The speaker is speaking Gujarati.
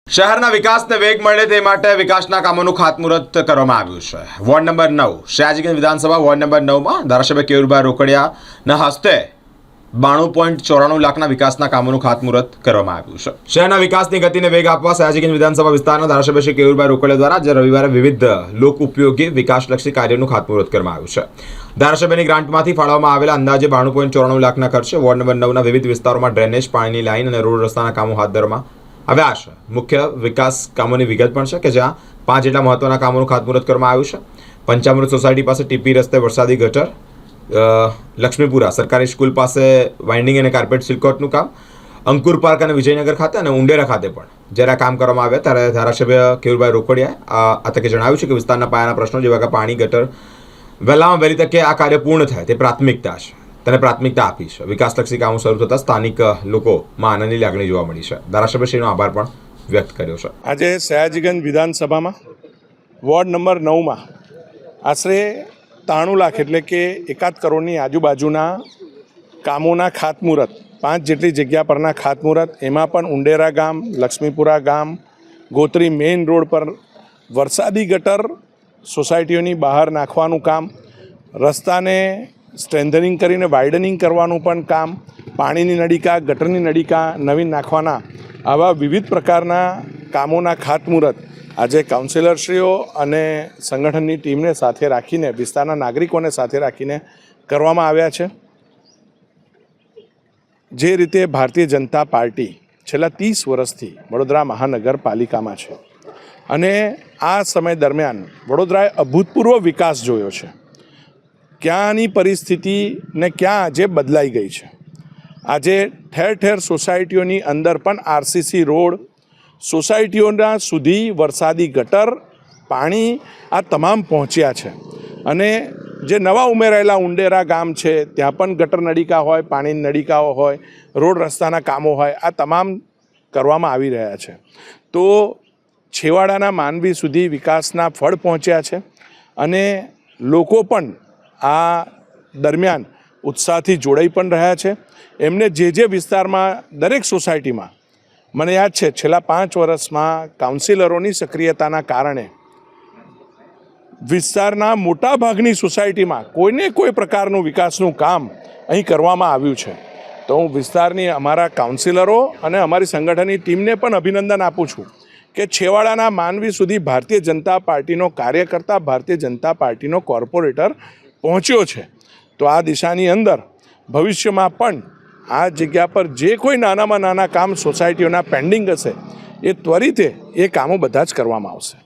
શહેરના વિકાસને વેગ મળે તે માટે વિકાસના કામોનું ખાતમુહૂર્ત કરવામાં આવ્યું છે। વોર્ડ નંબર 9 સયાજીગંજ વિધાનસભા વોર્ડ નંબર 9માં ધારાસભ્ય કેયુરભાઈ રોકડિયાના હસ્તે 92.94 લાખના વિકાસના કામોનું ખાતમુહૂર્ત કરવામાં આવ્યું છે। શહેરના વિકાસની ગતિને વેગ આપવા સયાજીગંજ વિધાનસભા વિસ્તારના ધારાસભ્ય શ્રી કેયુરભાઈ રોકડિયા દ્વારા આજે રવિવારે વિવિધ લોક ઉપયોગી વિકાસલક્ષી કાર્યોનું ખાતમુહૂર્ત કરવામાં આવ્યું છે। ધારાસભ્યની ગ્રાન્ટમાંથી ફાળવવામાં આવેલા અંદાજે 92.94 લાખના ખર્ચે વોર્ડ નંબર 9ના વિવિધ વિસ્તારોમાં ડ્રેનેજ, પાણીની લાઇન અને રોડ રસ્તાના કામો હાથ ધરવામાં આવ્યા છે। મુખ્ય વિકાસ કામોની વિગત પણ છે કે જ્યાં 5 જેટલા મહત્વના કામોનું ખાતમુહૂર્ત કરવામાં આવ્યું છે। પંચામૃત સોસાયટી પાસે ટીપી રસ્તે વરસાદી ગટર, લક્ષ્મીપુરા સરકારી સ્કૂલ પાસે વાઇન્ડિંગ અને કાર્પેટ સિલકોટનું કામ, અંકુર પાર્ક અને વિજયનગર ખાતે અને ઉંડેરા ખાતે પણ જ્યારે આ કામ કરવામાં આવ્યા ત્યારે ધારાસભ્ય કેયુરભાઈ રોકડિયાએ આ તકે જણાવ્યું છે કે વિસ્તારના પાયાના પ્રશ્નો જેવા કે પાણી, ગટર વહેલામાં વહેલી તકે આ કાર્ય પૂર્ણ થાય તે પ્રાથમિકતા છે, તેને પ્રાથમિકતા આપી છે। વિકાસલક્ષી કામો શરૂ થતાં સ્થાનિક લોકોમાં આનંદની લાગણી જોવા મળી છે। ધારાસભ્યશ્રીનો આભાર પણ વ્યક્ત કર્યો છે। આજે સયાજીગંજ વિધાનસભામાં વોર્ડ નંબર 9માં આશરે 93 લાખ એટલે કે 1 કરોડની આજુબાજુના કામોના ખાતમુહૂર્ત, 5 જેટલી જગ્યા પરના ખાતમુહૂર્ત, એમાં પણ ઉંડેરા ગામ, લક્ષ્મીપુરા ગામ, ગોત્રી મેઇન રોડ પર વરસાદી ગટર સોસાયટીઓની બહાર નાખવાનું કામ, રસ્તાને સ્ટ્રેન્થનિંગ કરીને વાઇડનિંગ કરવાનું પણ કામ, પાણીની નળીકા, ગટરની નળીકા નવીન નાખવાના આવા વિવિધ પ્રકારના કામોના ખાતમુહૂર્ત આજે કાઉન્સિલરશ્રીઓ અને સંગઠનની ટીમને સાથે રાખીને, વિસ્તારના નાગરિકોને સાથે રાખીને કરવામાં આવ્યા છે। જે રીતે ભારતીય જનતા પાર્ટી છેલ્લા 30 વર્ષથી વડોદરા મહાનગરપાલિકામાં છે અને આ સમય દરમિયાન વડોદરાએ અભૂતપૂર્વ વિકાસ જોયો છે। ક્યાંની પરિસ્થિતિ ને ક્યાં આજે બદલાઈ ગઈ છે। આજે ઠેર ઠેર સોસાયટીઓની અંદર પણ આરસીસી રોડ, સોસાયટીઓના સુધી વરસાદી ગટર, પાણી આ તમામ પહોંચ્યા છે અને જે નવા ઉમેરાયેલા ઉંડેરા ગામ છે ત્યાં પણ ગટર નળીકા હોય, પાણીની નળીકાઓ હોય, રોડ રસ્તાના કામો હોય, આ તમામ કરવામાં આવી રહ્યા છે। તો છેવાડાના માનવી સુધી વિકાસના ફળ પહોંચ્યા છે અને લોકો પણ આ દરમિયાન ઉત્સાહથી જોડાઈ પણ રહ્યા છે। એમને જે વિસ્તારમાં દરેક સોસાયટીમાં, મને યાદ છે છેલ્લા 5 વર્ષમાં કાઉન્સિલરોની સક્રિયતાના કારણે વિસ્તારના મોટાભાગની સોસાયટીમાં કોઈને કોઈ પ્રકારનું વિકાસનું કામ અહીં કરવામાં આવ્યું છે। તો હું વિસ્તારની અમારા કાઉન્સિલરો અને અમારી સંગઠનની ટીમને પણ અભિનંદન આપું છું કે છેવાડાના માનવી સુધી ભારતીય જનતા પાર્ટીનો કાર્યકર્તા, ભારતીય જનતા પાર્ટીનો કોર્પોરેટર પહોંચ્યો છે। તો આ દિશાની અંદર ભવિષ્યમાં પણ આ જગ્યા પર જે કોઈ નાનામાં નાના કામ સોસાયટીઓના પેન્ડિંગ હશે એ ત્વરિતે એ કામો બધા જ કરવામાં આવશે।